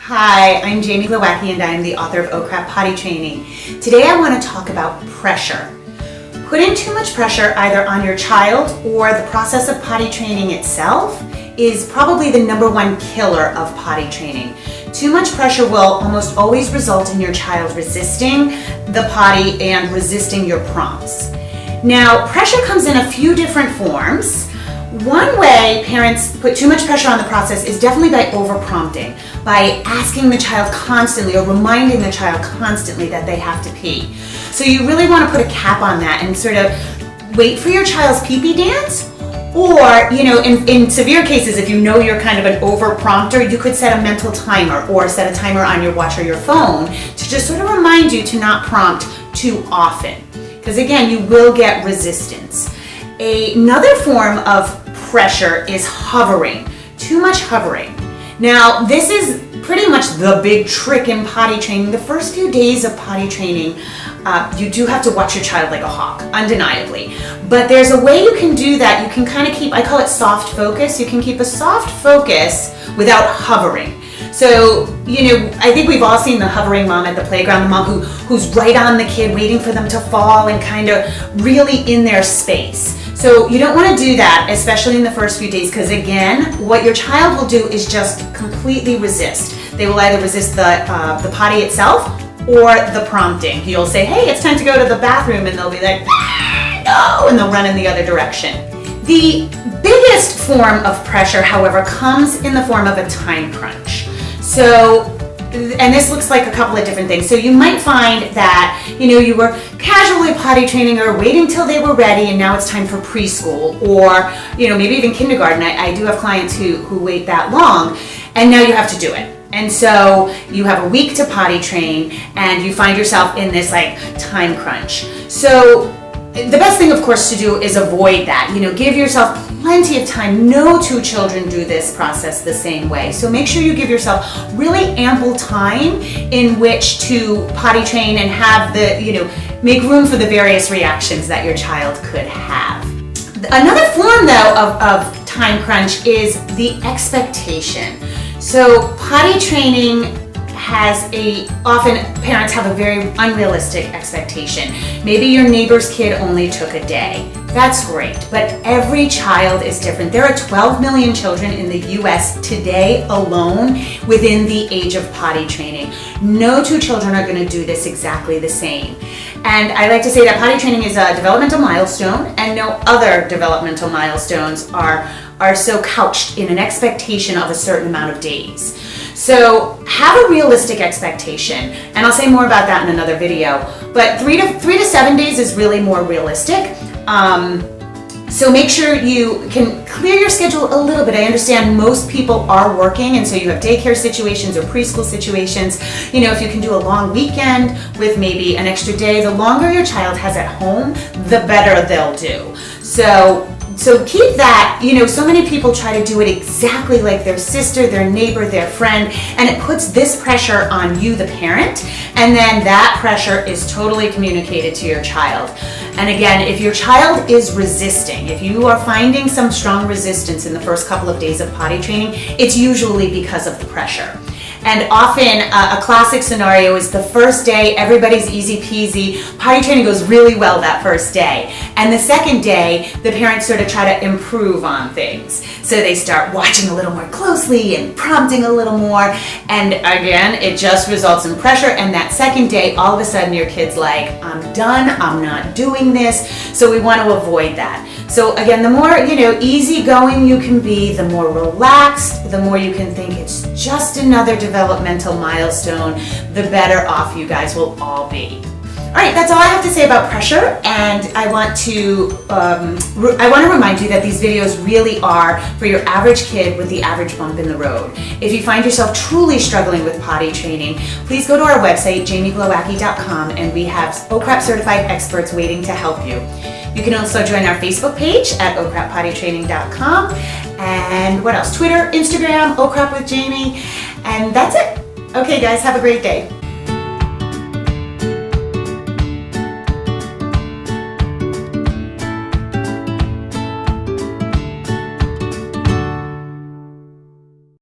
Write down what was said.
Hi, I'm Jamie Glowacki and I'm the author of Oh Crap Potty Training. Today I want to talk about pressure. Putting too much pressure either on your child or the process of potty training itself is probably the #1 killer of potty training. Too much pressure will almost always result in your child resisting the potty and resisting your prompts. Now, pressure comes in a few different forms. One way parents put too much pressure on the process is definitely by over-prompting, by asking the child constantly or reminding the child constantly that they have to pee. So you really want to put a cap on that and sort of wait for your child's pee-pee dance. Or, in severe cases, if you know you're kind of an over-prompter, you could set a mental timer or set a timer on your watch or your phone to just sort of remind you to not prompt too often. Because again, you will get resistance. Another form of pressure is hovering, too much hovering. Now, this is pretty much the big trick in potty training. The first few days of potty training, you do have to watch your child like a hawk, undeniably. But there's a way you can do that. You can kind of keep, I call it soft focus. You can keep a soft focus without hovering. So, I think we've all seen the hovering mom at the playground, the mom who's right on the kid, waiting for them to fall and kind of really in their space. So you don't want to do that, especially in the first few days, because again, what your child will do is just completely resist. They will either resist the potty itself or the prompting. You'll say, hey, it's time to go to the bathroom, and they'll be like, no, and they'll run in the other direction. The biggest form of pressure, however, comes in the form of a time crunch. And this looks like a couple of different things. So you might find that, you were casually potty training or waiting till they were ready and now it's time for preschool or, maybe even kindergarten. I do have clients who wait that long and now you have to do it. And so you have a week to potty train and you find yourself in this time crunch. So the best thing, of course, to do is avoid that. Give yourself plenty of time. No two children do this process the same way. So make sure you give yourself really ample time in which to potty train and have make room for the various reactions that your child could have. Another form, though, of time crunch is the expectation. So potty training often parents have a very unrealistic expectation. Maybe your neighbor's kid only took a day. That's great, but every child is different. There are 12 million children in the US today alone within the age of potty training. No two children are going to do this exactly the same. And I like to say that potty training is a developmental milestone, and no other developmental milestones are so couched in an expectation of a certain amount of days. So have a realistic expectation, and I'll say more about that in another video, but 3 to 7 days is really more realistic. So make sure you can clear your schedule a little bit. I understand most people are working, and so you have daycare situations or preschool situations. If you can do a long weekend with maybe an extra day, the longer your child has at home, the better they'll do. So keep that, so many people try to do it exactly like their sister, their neighbor, their friend, and it puts this pressure on you, the parent, and then that pressure is totally communicated to your child. And again, if your child is resisting, if you are finding some strong resistance in the first couple of days of potty training, it's usually because of the pressure. And often a classic scenario is the first day, everybody's easy peasy, potty training goes really well that first day. And the second day, the parents sort of try to improve on things. So they start watching a little more closely and prompting a little more. And again, it just results in pressure. And that second day, all of a sudden your kid's like, I'm done, I'm not doing this. So we want to avoid that. So again, the more, easygoing you can be, the more relaxed, the more you can think it's just another developmental milestone, the better off you guys will all be. All right, that's all I have to say about pressure, and I want to remind you that these videos really are for your average kid with the average bump in the road. If you find yourself truly struggling with potty training, please go to our website, jamieglowacki.com, and we have OCRAP certified experts waiting to help you. You can also join our Facebook page at ocrappottytraining.com, and what else? Twitter, Instagram, OCRAP with Jamie, and that's it. Okay, guys, have a great day.